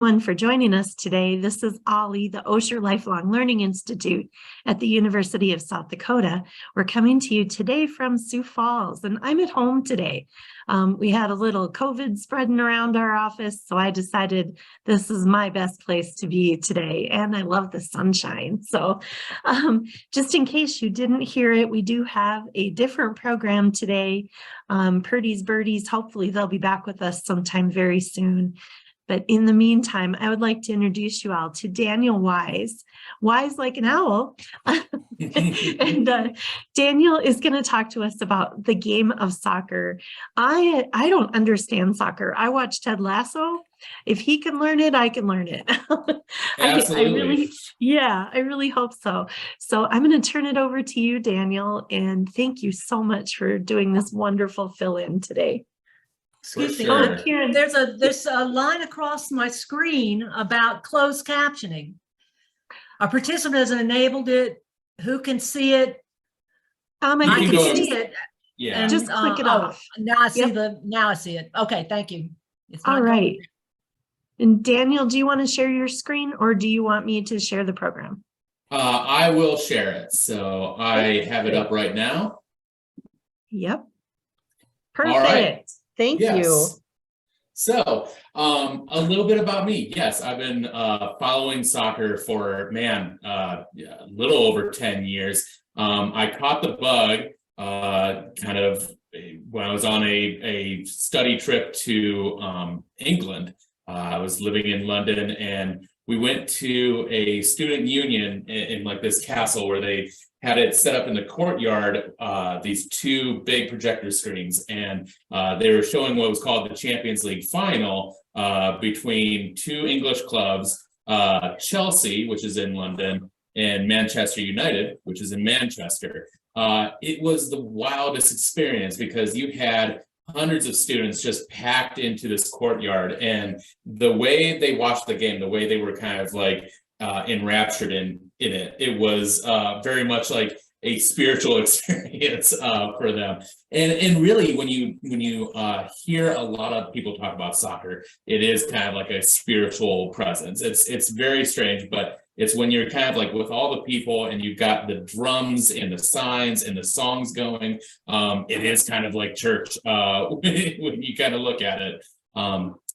everyone for joining us today. This is OLLI, the Osher Lifelong Learning Institute at the University of South Dakota. We're coming to you today from Sioux Falls, and I'm at home today. We had a little COVID spreading around our office, so I decided this is my best place to be today, and I love the sunshine. So just in case you didn't hear it, we do have a different program today. Purdy's Birdies, hopefully they'll be back with us sometime very soon. But in the meantime, I would like to introduce you all to Daniel Wise like an owl. And Daniel is going to talk to us about the game of soccer. I don't understand soccer. I watch Ted Lasso. If he can learn it, I can learn it. Absolutely. I really hope so. So I'm going to turn it over to you, Daniel, and thank you so much for doing this wonderful fill-in today. Excuse me, Sure. Karen, there's a line across my screen about closed captioning. A participant has enabled it. Who can see it? I can see it. Yeah. And, Just click it off. Now I see now I see it. Okay, thank you. It's All right. And Daniel, do you want to share your screen or do you want me to share the program? I will share it. So I have it up right now. Yep. Perfect. All right. Thank you. So a little bit about me. Yes, I've been following soccer for, a little over 10 years. I caught the bug kind of when I was on a study trip to England. I was living in London, and we went to a student union in like this castle where they had it set up in the courtyard, these two big projector screens, and they were showing what was called the Champions League final between two English clubs, Chelsea, which is in London, and Manchester United, which is in Manchester. It was the wildest experience because you had hundreds of students just packed into this courtyard, and the way they watched the game, the way they were kind of like enraptured in it, it was very much like a spiritual experience for them. And really, when you hear a lot of people talk about soccer, it is kind of like a spiritual presence. It's very strange, but it's when you're kind of like with all the people and you've got the drums and the signs and the songs going, it is kind of like church when you kind of look at it.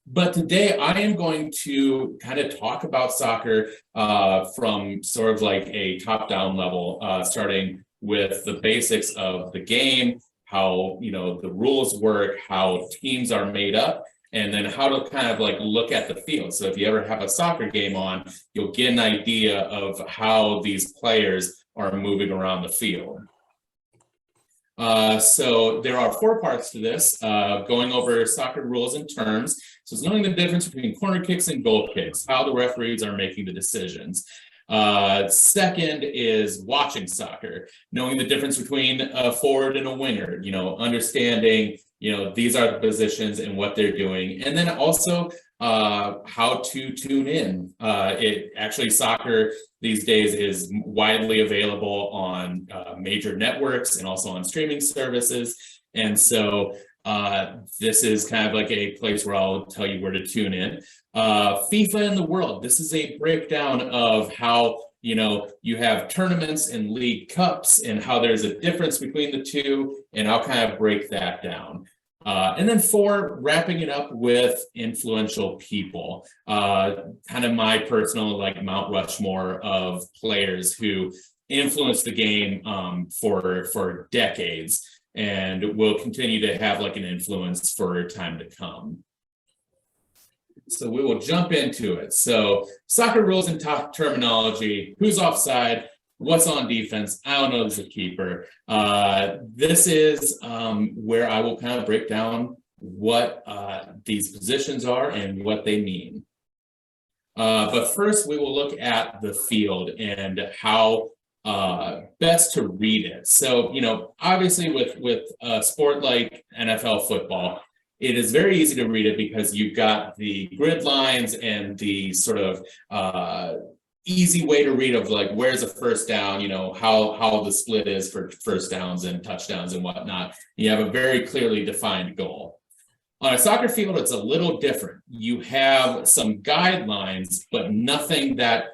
But today I am going to kind of talk about soccer from sort of like a top-down level, starting with the basics of the game, how the rules work, how teams are made up, and then how to kind of like look at the field. So if you ever have a soccer game on, you'll get an idea of how these players are moving around the field. So there are 4 parts to this, going over soccer rules and terms. So it's knowing the difference between corner kicks and goal kicks, how the referees are making the decisions. Second is watching soccer, knowing the difference between a forward and a winger, understanding, these are the positions and what they're doing. And then also how to tune in. Soccer these days is widely available on major networks and also on streaming services. And so this is kind of like a place where I'll tell you where to tune in. FIFA and the World. This is a breakdown of how, you have tournaments and league cups and how there's a difference between the two, and I'll kind of break that down. And then 4, wrapping it up with influential people, kind of my personal like Mount Rushmore of players who influenced the game for decades and will continue to have like an influence for time to come. So we will jump into it. So soccer rules and top terminology: who's offside, what's on defense, I don't know who's a keeper. This is where I will kind of break down what these positions are and what they mean. But first, we will look at the field and how best to read it. So, obviously with a sport like NFL football, it is very easy to read it because you've got the grid lines and the sort of easy way to read of like where's a first down, how the split is for first downs and touchdowns and whatnot. You have a very clearly defined goal. On a soccer field, it's a little different. You have some guidelines, but nothing that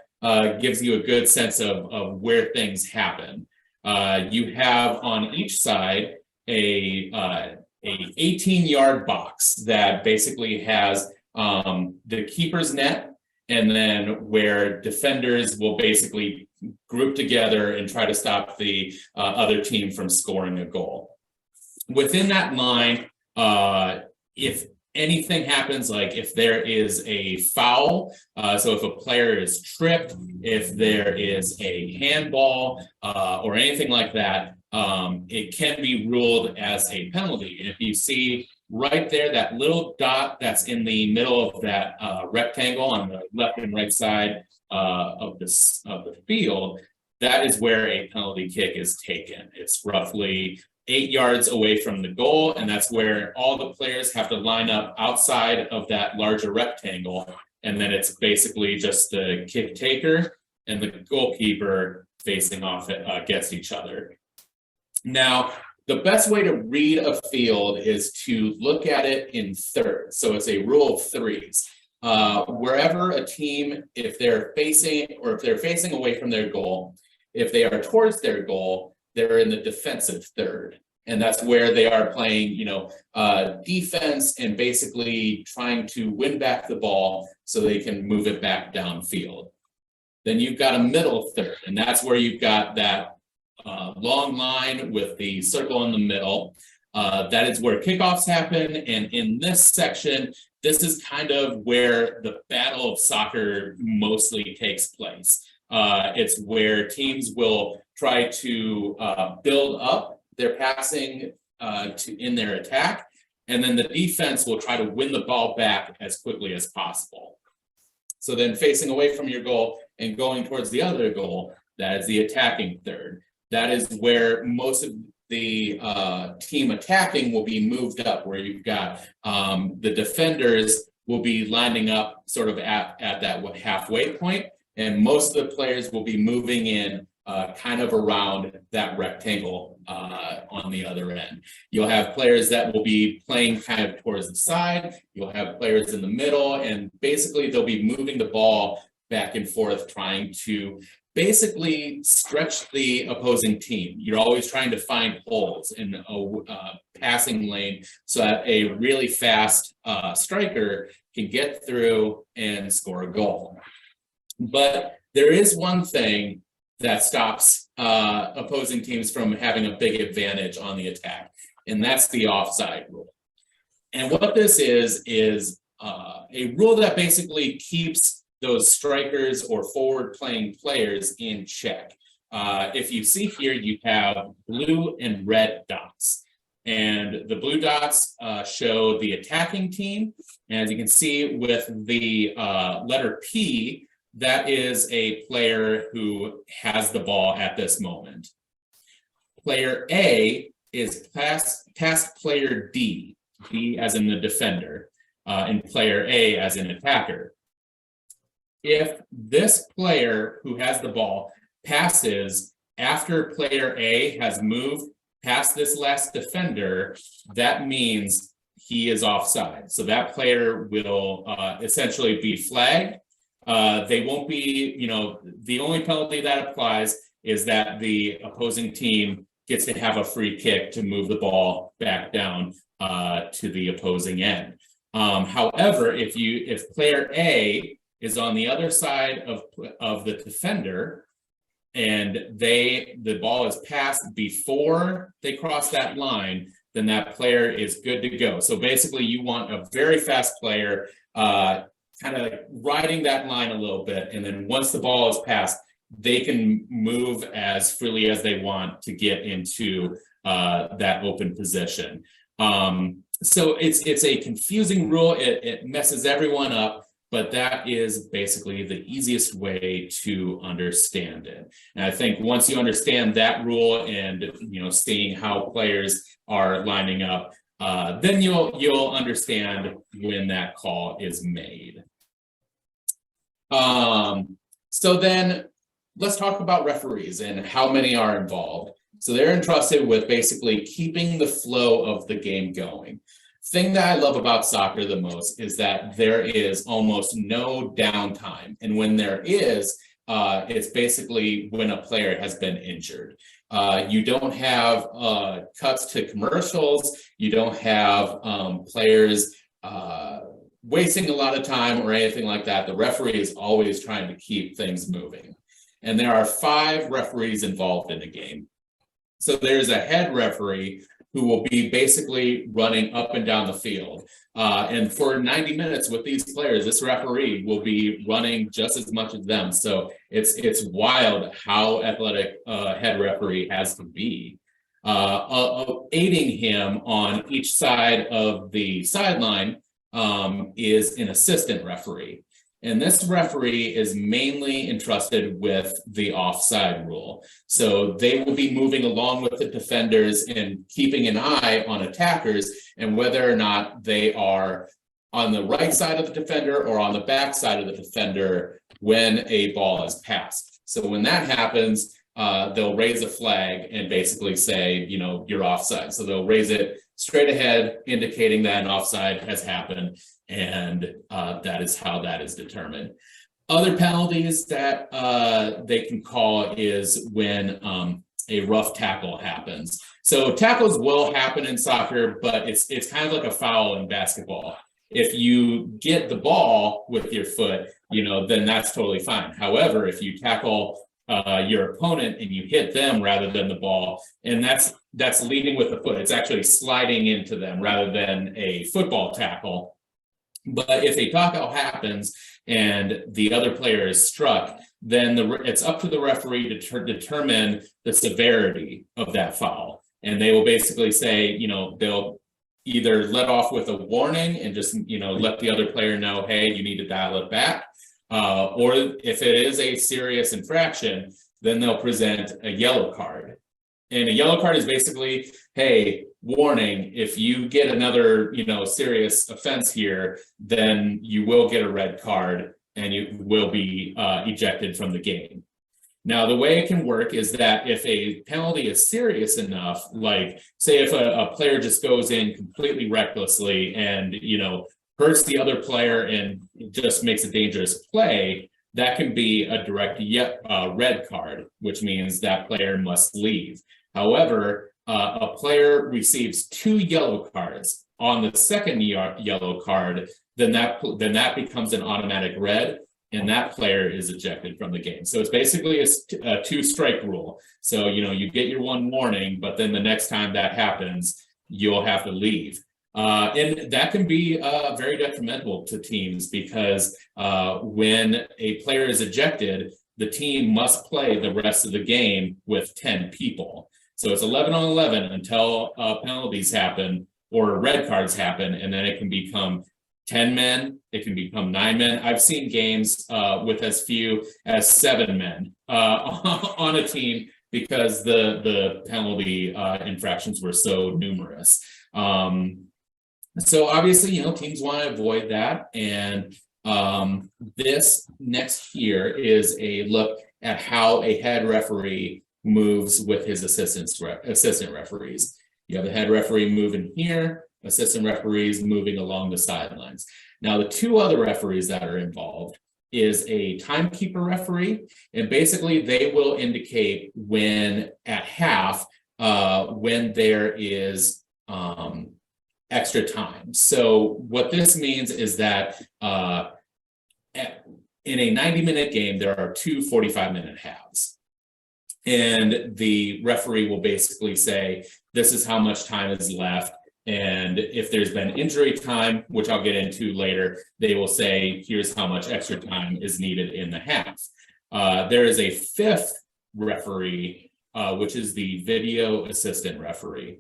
gives you a good sense of where things happen. You have on each side a 18-yard box that basically has the keeper's net, and then where defenders will basically group together and try to stop the other team from scoring a goal. Within that line, if anything happens, like if there is a foul, so if a player is tripped, if there is a handball, or anything like that, it can be ruled as a penalty. And if you see right there, that little dot that's in the middle of that rectangle on the left and right side of the field, that is where a penalty kick is taken. It's roughly 8 yards away from the goal, and that's where all the players have to line up outside of that larger rectangle, and then it's basically just the kick taker and the goalkeeper facing off against each other. Now, the best way to read a field is to look at it in thirds. So it's a rule of threes. Wherever a team, if they're facing away from their goal, if they are towards their goal, they're in the defensive third. And that's where they are playing, defense and basically trying to win back the ball so they can move it back downfield. Then you've got a middle third, and that's where you've got that long line with the circle in the middle. That is where kickoffs happen. And in this section, this is kind of where the battle of soccer mostly takes place. It's where teams will try to build up their passing in their attack, and then the defense will try to win the ball back as quickly as possible. So then facing away from your goal and going towards the other goal, that is the attacking third. That is where most of the team attacking will be moved up, where you've got the defenders will be lining up sort of at that halfway point, and most of the players will be moving in kind of around that rectangle on the other end. You'll have players that will be playing kind of towards the side. You'll have players in the middle, and basically they'll be moving the ball back and forth, trying to basically stretch the opposing team. You're always trying to find holes in a passing lane so that a really fast striker can get through and score a goal. But there is one thing that stops opposing teams from having a big advantage on the attack, and that's the offside rule. And what this is a rule that basically keeps those strikers or forward playing players in check. If you see here, you have blue and red dots, and the blue dots show the attacking team. And as you can see with the letter P, that is a player who has the ball at this moment. Player A is past player D, D as in the defender, and player A as an attacker. If this player who has the ball passes after player A has moved past this last defender, that means he is offside. So that player will essentially be flagged. They won't be, the only penalty that applies is that the opposing team gets to have a free kick to move the ball back down to the opposing end. However, if player A is on the other side of the defender and the ball is passed before they cross that line, then that player is good to go. So basically you want a very fast player kind of riding that line a little bit, and then once the ball is passed, they can move as freely as they want to get into that open position. So it's a confusing rule. It messes everyone up, but that is basically the easiest way to understand it. And I think once you understand that rule and seeing how players are lining up, then you'll understand when that call is made. So then let's talk about referees and how many are involved. So they're entrusted with basically keeping the flow of the game going. Thing that I love about soccer the most is that there is almost no downtime. And when there is, it's basically when a player has been injured. You don't have cuts to commercials. You don't have players wasting a lot of time or anything like that. The referee is always trying to keep things moving. And there are 5 referees involved in the game. So there's a head referee who will be basically running up and down the field. And for 90 minutes with these players, this referee will be running just as much as them. So it's wild how athletic head referee has to be. Aiding him on each side of the sideline is an assistant referee. And this referee is mainly entrusted with the offside rule. So they will be moving along with the defenders and keeping an eye on attackers and whether or not they are on the right side of the defender or on the back side of the defender when a ball is passed. So when that happens, they'll raise a flag and basically say, you know, you're offside. So they'll raise it straight ahead, indicating that an offside has happened. And that is how that is determined. Other penalties that they can call is when a rough tackle happens. So tackles will happen in soccer, but it's kind of like a foul in basketball. If you get the ball with your foot, you know, then that's totally fine. However, if you tackle your opponent and you hit them rather than the ball, and that's leading with the foot, it's actually sliding into them rather than a football tackle. But if a tackle happens and the other player is struck, then it's up to the referee to determine the severity of that foul. And they will basically say, you know, they'll either let off with a warning and just, you know, let the other player know, hey, you need to dial it back. Or if it is a serious infraction, then they'll present a yellow card. And a yellow card is basically, hey, warning, if you get another, you know, serious offense here, then you will get a red card and you will be ejected from the game. Now, the way it can work is that if a penalty is serious enough, like say if a player just goes in completely recklessly and, you know, hurts the other player and just makes a dangerous play, that can be a direct red card, which means that player must leave. However, a player receives 2 yellow cards on the second yellow card, then that becomes an automatic red, and that player is ejected from the game. So it's basically a 2-strike rule. So, you know, you get your 1 warning, but then the next time that happens, you'll have to leave. And that can be very detrimental to teams because when a player is ejected, the team must play the rest of the game with 10 people. So it's 11 on 11 until penalties happen or red cards happen, and then it can become 10 men, it can become 9 men. I've seen games with as few as 7 men on a team because the penalty infractions were so numerous. So obviously, you know, teams want to avoid that. And this next here is a look at how a head referee moves with his assistant referees. You have the head referee moving here, assistant referees moving along the sidelines. Now, the 2 other referees that are involved is a timekeeper referee, and basically they will indicate when at half, when there is extra time. So what this means is that in a 90-minute game, there are 2 45-minute halves. And the referee will basically say, this is how much time is left. And if there's been injury time, which I'll get into later, they will say, here's how much extra time is needed in the half. There is a 5th referee, which is the video assistant referee.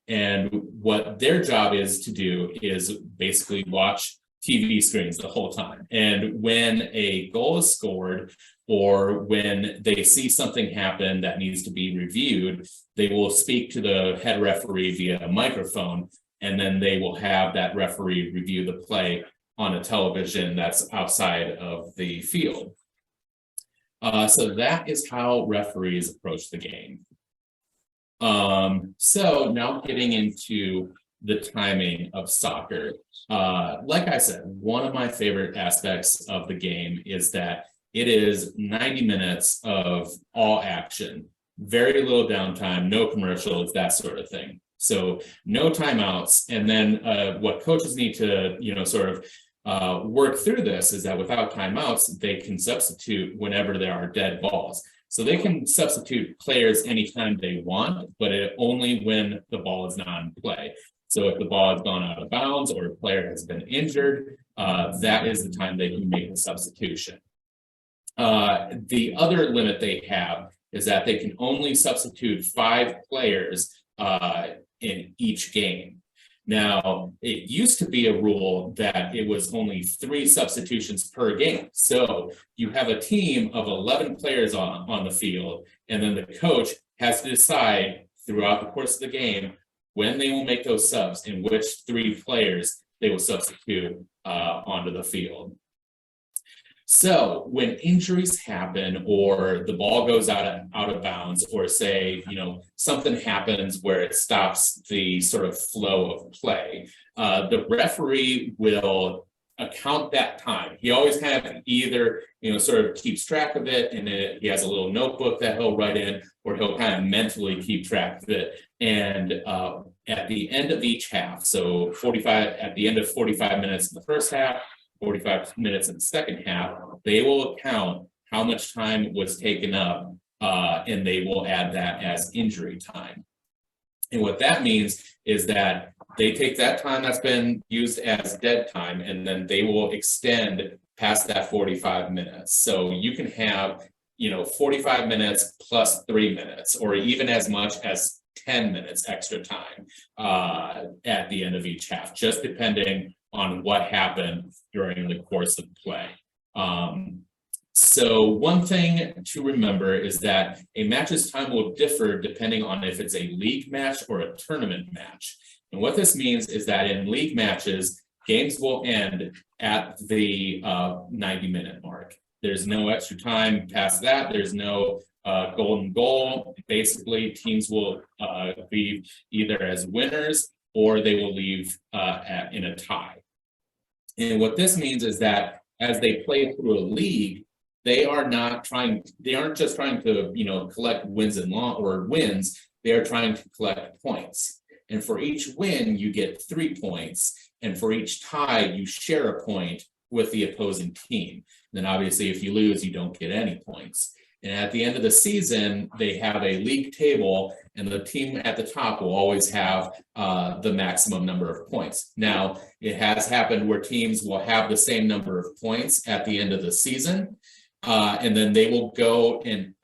And what their job is to do is basically watch TV screens the whole time. And when a goal is scored or when they see something happen that needs to be reviewed, they will speak to the head referee via a microphone, and then they will have that referee review the play on a television that's outside of the field. So that is how referees approach the game. So now getting into the timing of soccer. Like I said, one of my favorite aspects of the game is that it is 90 minutes of all action, very little downtime, no commercials, that sort of thing. So no timeouts. And then what coaches need to, sort of work through this is that without timeouts, they can substitute whenever there are dead balls. So they can substitute players anytime they want, but only when the ball is not in play. So if the ball has gone out of bounds or a player has been injured, that is the time they can make the substitution. The other limit they have is that they can only substitute 5 players in each game. Now, it used to be a rule that it was only 3 substitutions per game. So you have a team of 11 players on the field, and then the coach has to decide throughout the course of the game when they will make those subs and which 3 players they will substitute onto the field. So when injuries happen or the ball goes out of bounds, or say, something happens where it stops the sort of flow of play, the referee will account that time. He always kind of either, sort of keeps track of it, and he has a little notebook that he'll write in, or he'll kind of mentally keep track of it. And at the end of each half, so at the end of 45 minutes in the first half, 45 minutes in the second half, they will count how much time was taken up, and they will add that as injury time. And what that means is that they take that time that's been used as dead time, and then they will extend past that 45 minutes. So you can have, 45 minutes plus 3 minutes, or even as much as 10 minutes extra time at the end of each half, just depending on what happened during the course of play. So one thing to remember is that a match's time will differ depending on if it's a league match or a tournament match. And what this means is that in league matches, games will end at the 90-minute mark. There's no extra time past that. There's no golden goal. Basically, teams will leave either as winners or they will leave in a tie. And what this means is that as they play through a league, they aren't just trying to, collect wins wins, they are trying to collect points. And for each win, you get 3 points. And for each tie, you share a point with the opposing team. Then obviously, if you lose, you don't get any points. And at the end of the season, they have a league table, and the team at the top will always have the maximum number of points. Now, it has happened where teams will have the same number of points at the end of the season, and then they will go and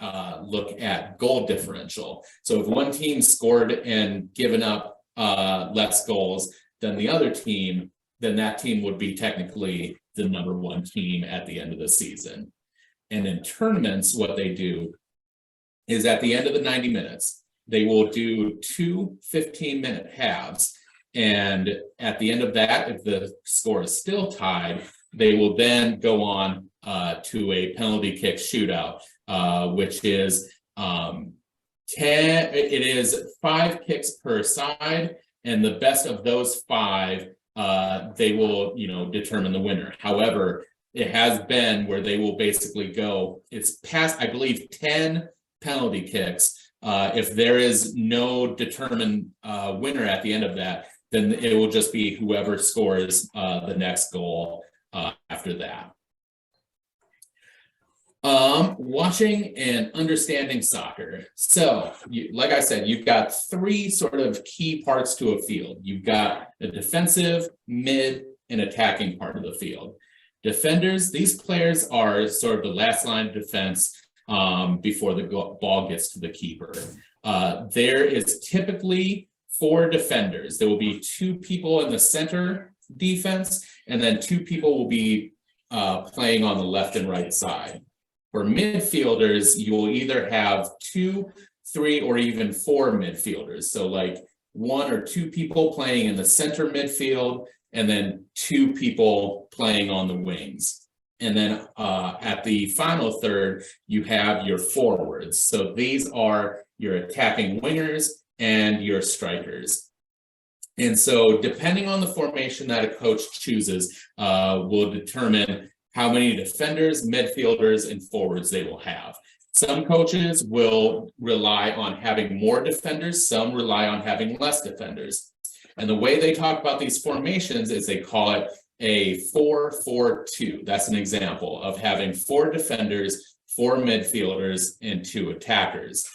look at goal differential. So if one team scored and given up less goals than the other team, then that team would be technically the number 1 team at the end of the season. And in tournaments, what they do is at the end of the 90 minutes, they will do 2 15-minute halves. And at the end of that, if the score is still tied, they will then go on to a penalty kick shootout, which is 5 kicks per side. And the best of those 5, they will, determine the winner. However, it has been where they will basically it's past, I believe, 10 penalty kicks. If there is no determined winner at the end of that, then it will just be whoever scores the next goal after that. Watching and understanding soccer. So, like I said, you've got 3 sort of key parts to a field. You've got the defensive, mid, and attacking part of the field. Defenders, these players are sort of the last line of defense before the ball gets to the keeper. There is typically 4 defenders. There will be 2 people in the center defense, and then 2 people will be playing on the left and right side. For midfielders, you will either have 2, 3, or even 4 midfielders. So like 1 or 2 people playing in the center midfield, and then 2 people playing on the wings. And then at the final third, you have your forwards. So these are your attacking wingers and your strikers. And so depending on the formation that a coach chooses, will determine how many defenders, midfielders, and forwards they will have. Some coaches will rely on having more defenders, some rely on having less defenders. And the way they talk about these formations is they call it a 4-4-2. That's an example of having 4 defenders, 4 midfielders, and 2 attackers.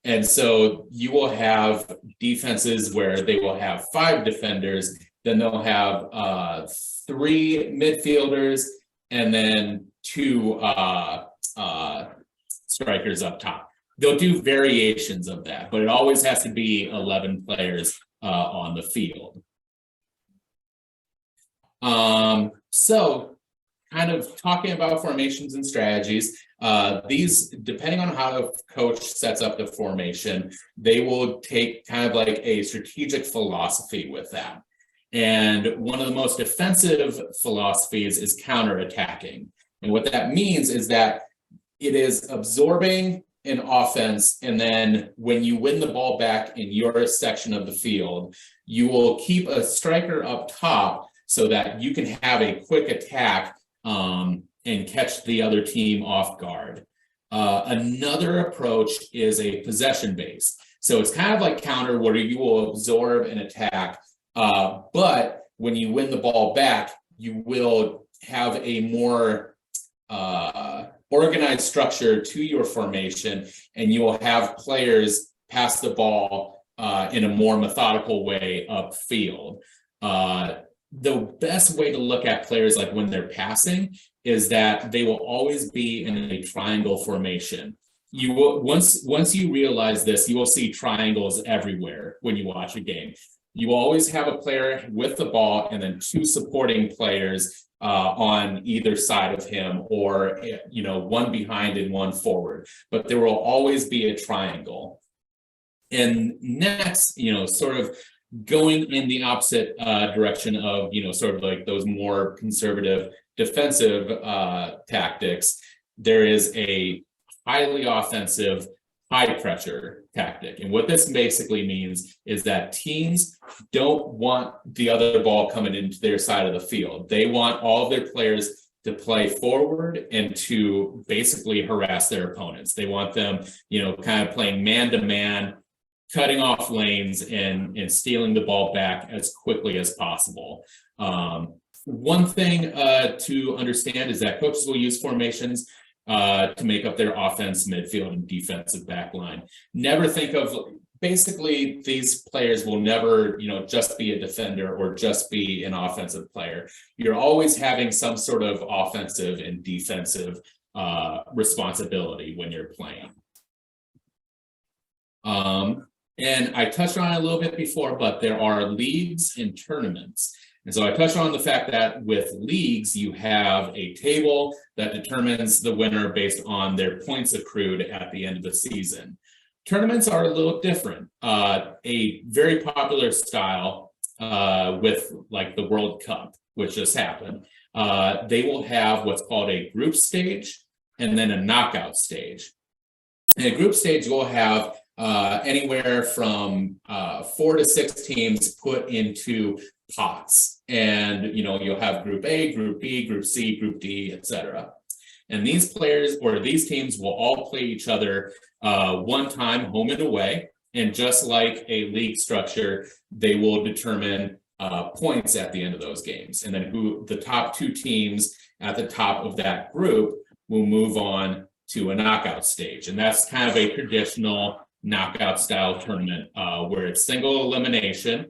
And so you will have defenses where they will have 5 defenders, then they'll have 3 midfielders, and then 2 strikers up top. They'll do variations of that, but it always has to be 11 players on the field. So kind of talking about formations and strategies, these, depending on how a coach sets up the formation, they will take kind of like a strategic philosophy with that. And one of the most offensive philosophies is counterattacking. And what that means is that it is absorbing an offense, and then when you win the ball back in your section of the field, you will keep a striker up top so that you can have a quick attack and catch the other team off guard. Another approach is a possession base. So it's kind of like counter, where you will absorb an attack, but when you win the ball back, you will have a more organized structure to your formation, and you will have players pass the ball in a more methodical way upfield. The best way to look at players, like when they're passing, is that they will always be in a triangle formation. You will, once you realize this, you will see triangles everywhere when you watch a game. You will always have a player with the ball and then 2 supporting players on either side of him, or one behind and 1 forward, but there will always be a triangle. And next, sort of going in the opposite direction of sort of like those more conservative defensive tactics, there is a highly offensive high pressure tactic. And what this basically means is that teams don't want the other ball coming into their side of the field. They want all of their players to play forward and to basically harass their opponents. They want them, kind of playing man to man, cutting off lanes and stealing the ball back as quickly as possible. One thing to understand is that coaches will use formations to make up their offense, midfield, and defensive back line. Never think of, basically, these players will never, just be a defender or just be an offensive player. You're always having some sort of offensive and defensive responsibility when you're playing. And I touched on it a little bit before, but there are leagues and tournaments. And so I touched on the fact that with leagues, you have a table that determines the winner based on their points accrued at the end of the season. Tournaments are a little different. A very popular style with like the World Cup, which just happened, they will have what's called a group stage and then a knockout stage. In a group stage, you'll have anywhere from 4 to 6 teams put into pots, and you'll have group A, group B, group C, group D, etc. And these players or these teams will all play each other one time, home and away, and just like a league structure, they will determine points at the end of those games, and then the top 2 teams at the top of that group will move on to a knockout stage. And that's kind of a traditional knockout style tournament where it's single elimination.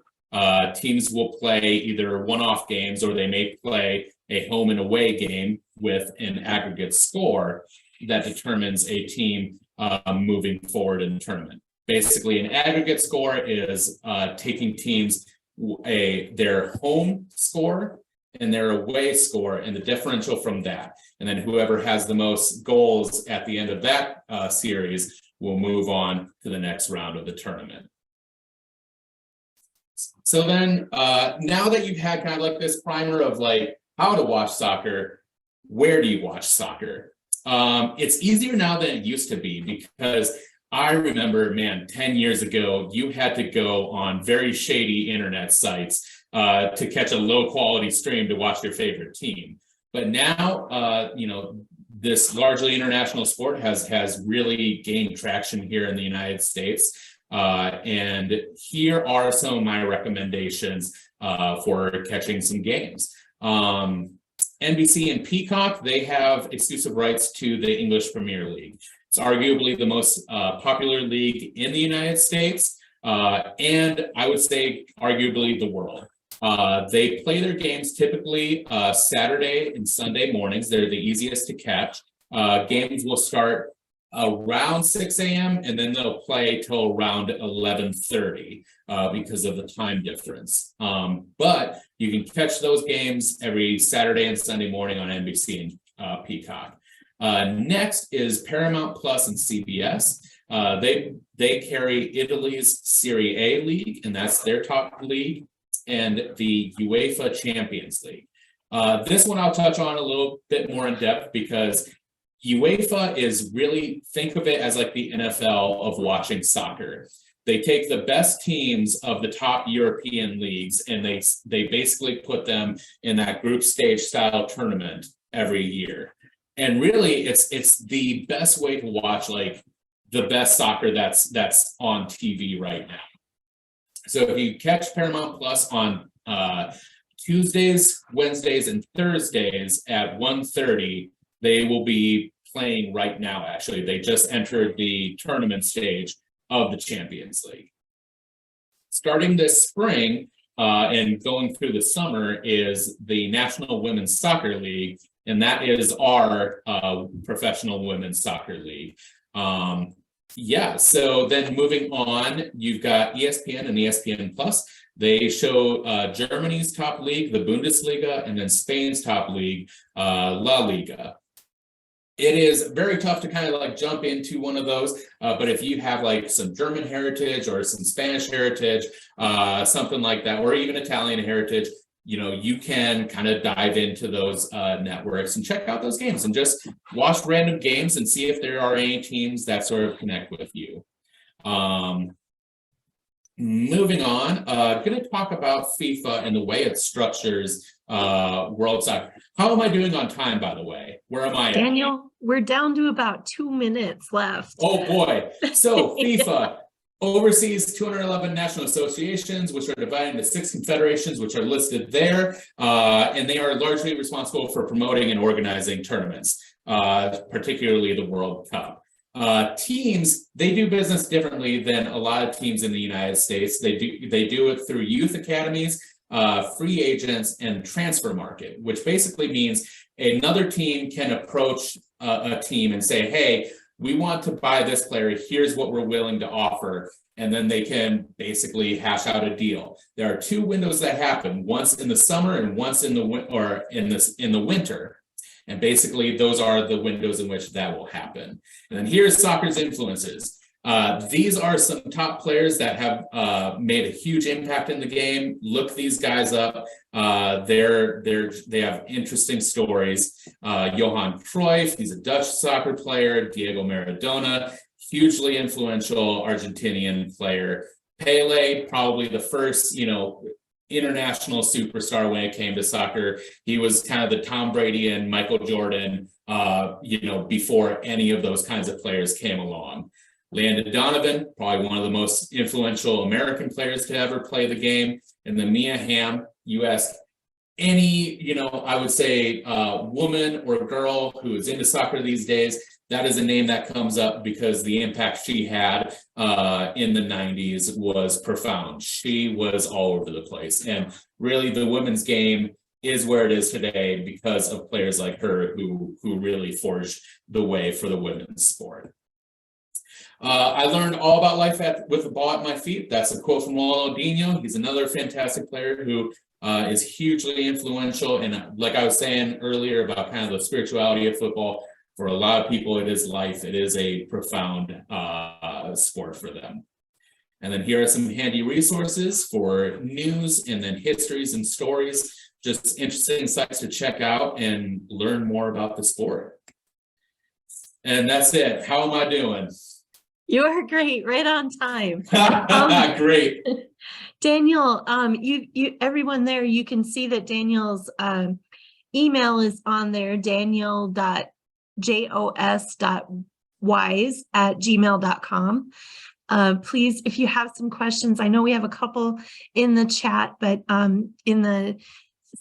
Teams will play either one-off games, or they may play a home and away game with an aggregate score that determines a team moving forward in the tournament. Basically, an aggregate score is taking teams their home score and their away score and the differential from that. And then whoever has the most goals at the end of that series will move on to the next round of the tournament. So then now that you've had kind of like this primer of like how to watch soccer, where do you watch soccer? It's easier now than it used to be, because I remember, man, 10 years ago, you had to go on very shady internet sites to catch a low quality stream to watch your favorite team. But now, this largely international sport has really gained traction here in the United States. And here are some of my recommendations for catching some games. NBC and Peacock, they have exclusive rights to the English Premier League. It's arguably the most popular league in the United States, and I would say arguably the world. They play their games typically Saturday and Sunday mornings. They're the easiest to catch. Games will start around 6 a.m. and then they'll play till around 11:30 because of the time difference. But you can catch those games every Saturday and Sunday morning on NBC and Peacock. Next is Paramount Plus and CBS. They carry Italy's Serie A league, and that's their top league, and the UEFA Champions League. This one I'll touch on a little bit more in depth because UEFA is really, think of it as like the NFL of watching soccer. They take the best teams of the top European leagues and they basically put them in that group stage style tournament every year. And really it's the best way to watch like the best soccer that's on TV right now. So if you catch Paramount Plus on Tuesdays, Wednesdays, and Thursdays at 1:30, they will be playing right now, actually. They just entered the tournament stage of the Champions League. Starting this spring and going through the summer is the National Women's Soccer League, and that is our professional women's soccer league. So then moving on, you've got ESPN and ESPN Plus. They show Germany's top league, the Bundesliga, and then Spain's top league, La Liga. It is very tough to kind of like jump into one of those, but if you have like some German heritage or some Spanish heritage, something like that, or even Italian heritage, you can kind of dive into those networks and check out those games and just watch random games and see if there are any teams that sort of connect with you. Moving on, going to talk about FIFA and the way it structures World Soccer. How am I doing on time, by the way? Where am I at? Daniel, we're down to about 2 minutes left. Oh boy. So FIFA oversees 211 national associations, which are divided into 6 confederations, which are listed there. And they are largely responsible for promoting and organizing tournaments, particularly the World Cup. Teams, they do business differently than a lot of teams in the United States. They do it through youth academies, free agents, and transfer market, which basically means another team can approach a team and say, hey, we want to buy this player, here's what we're willing to offer, and then they can basically hash out a deal. There are 2 windows that happen, once in the summer and once in the winter. And basically those are the windows in which that will happen. And then here's soccer's influences. These are some top players that have made a huge impact in the game. Look these guys up. They have interesting stories. Johan Cruyff, he's a Dutch soccer player. Diego Maradona, hugely influential Argentinian player. Pele, probably the first, international superstar when it came to soccer. He was kind of the Tom Brady and Michael Jordan, before any of those kinds of players came along. Landon Donovan, probably one of the most influential American players to ever play the game. And then Mia Hamm, you ask any, I would say woman or girl who is into soccer these days, that is a name that comes up because the impact she had in the 90s was profound. She was all over the place. And really the women's game is where it is today because of players like her who really forged the way for the women's sport. I learned all about life with the ball at my feet. That's a quote from Ronaldinho. He's another fantastic player who is hugely influential. And like I was saying earlier about kind of the spirituality of football, for a lot of people, it is life. It is a profound sport for them. And then here are some handy resources for news and then histories and stories, just interesting sites to check out and learn more about the sport. And that's it. How am I doing? You are great, right on time. Great. Daniel, everyone there, you can see that Daniel's email is on there, daniel.jos.wise@gmail.com. Please, if you have some questions, I know we have a couple in the chat, but in the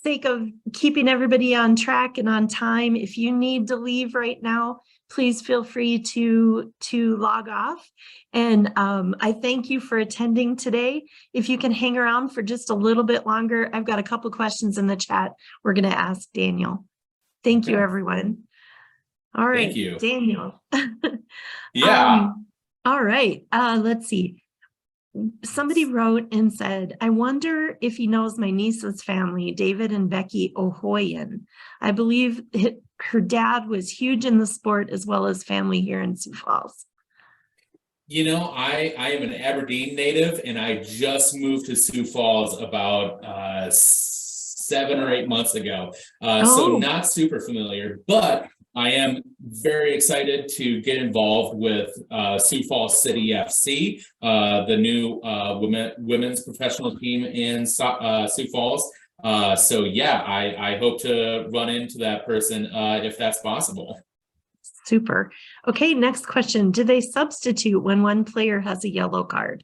sake of keeping everybody on track and on time, if you need to leave right now, please feel free to log off. And I thank you for attending today. If you can hang around for just a little bit longer, I've got a couple questions in the chat we're going to ask Daniel. Thank you, everyone. All right, Thank you. Daniel. Yeah. All right, let's see. Somebody wrote and said, I wonder if he knows my niece's family, David and Becky Ohoyan. I believe her dad was huge in the sport as well as family here in Sioux Falls. You know, I am an Aberdeen native, and I just moved to Sioux Falls about 7 or 8 months ago. So not super familiar, but I am very excited to get involved with Sioux Falls City FC, the new women's professional team in Sioux Falls. So yeah, I hope to run into that person if that's possible. Super. Okay, next question. Do they substitute when one player has a yellow card?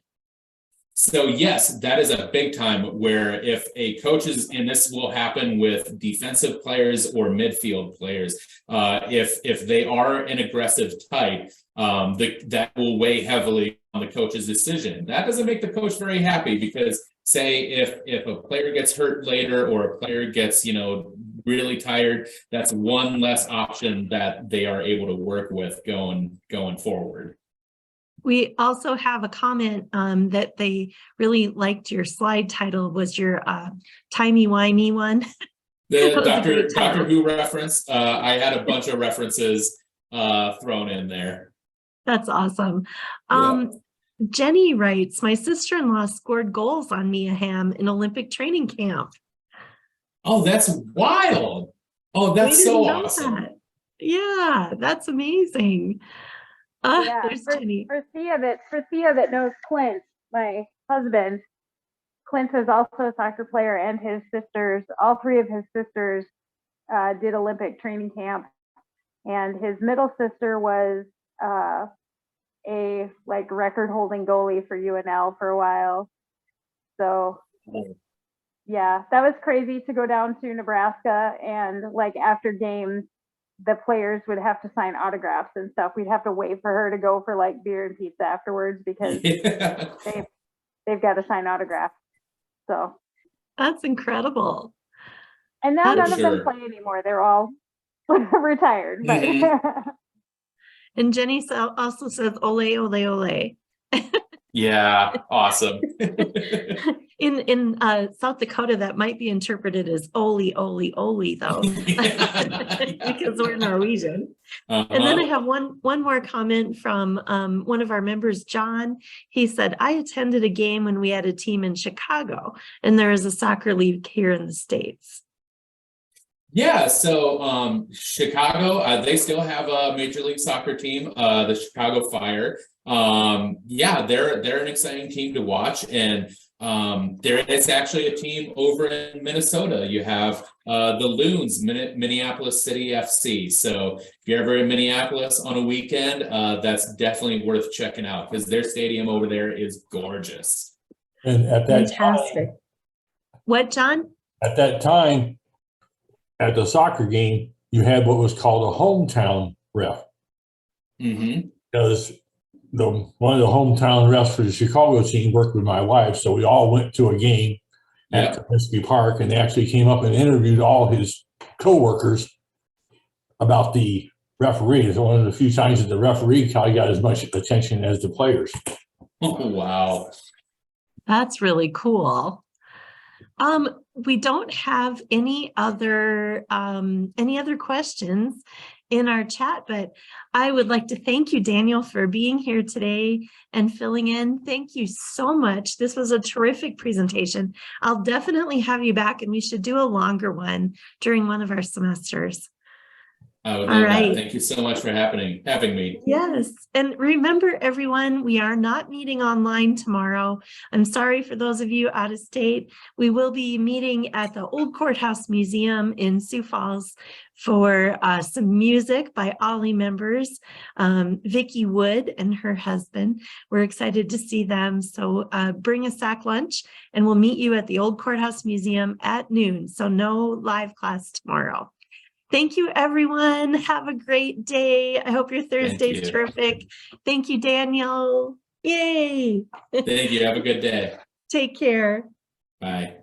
So yes, that is a big time where if a coach is, and this will happen with defensive players or midfield players, if they are an aggressive type, that will weigh heavily on the coach's decision. That doesn't make the coach very happy because say if a player gets hurt later or a player gets, really tired, that's one less option that they are able to work with going forward. We also have a comment that they really liked your slide title was your timey-wimey one. The Doctor Who reference. I had a bunch of references thrown in there. That's awesome. Yeah. Jenny writes, my sister-in-law scored goals on Mia Hamm in Olympic training camp. Oh, that's wild. Oh, that's so awesome. That. Yeah, that's amazing. There's Jenny. For Thea that knows Clint, my husband, Clint is also a soccer player, and his sisters, all three of his sisters did Olympic training camp, and his middle sister was a record holding goalie for UNL for a while. So yeah, that was crazy to go down to Nebraska and after games the players would have to sign autographs and stuff. We'd have to wait for her to go for beer and pizza afterwards because they've got to sign autographs. So that's incredible. And now none of them play anymore. They're all retired. But And Jenny also says, ole, ole, ole. Yeah, awesome. In South Dakota, that might be interpreted as "oli, oli, oli," though, because we're Norwegian. And then I have one more comment from one of our members, John. He said, "I attended a game when we had a team in Chicago, and there is a soccer league here in the States." Yeah, so Chicago, they still have a Major League Soccer team, the Chicago Fire. Yeah, they're an exciting team to watch, and there is actually a team over in Minnesota. You have the Loons, Minneapolis City FC. So if you're ever in Minneapolis on a weekend, that's definitely worth checking out because their stadium over there is gorgeous. And at that Fantastic. What, John? At that time, at the soccer game, you had what was called a hometown ref. Mm-hmm. Because one of the hometown refs for the Chicago team worked with my wife, so we all went to a game at Comiskey Park, and they actually came up and interviewed all his co-workers about the referee. It's one of the few times that the referee probably got as much attention as the players. Oh, wow. That's really cool. We don't have any other questions in our chat, but I would like to thank you, Daniel, for being here today and filling in. Thank you so much. This was a terrific presentation. I'll definitely have you back, and we should do a longer one during one of our semesters. I would All love right. that. Thank you so much for having me. Yes. And remember, everyone, we are not meeting online tomorrow. I'm sorry for those of you out of state. We will be meeting at the Old Courthouse Museum in Sioux Falls for some music by OLLI members, Vicki Wood and her husband. We're excited to see them. So bring a sack lunch and we'll meet you at the Old Courthouse Museum at noon. So no live class tomorrow. Thank you, everyone. Have a great day. I hope your Thursday's you. terrific. Thank you, Daniel. Yay. Thank you. Have a good day. Take care. Bye.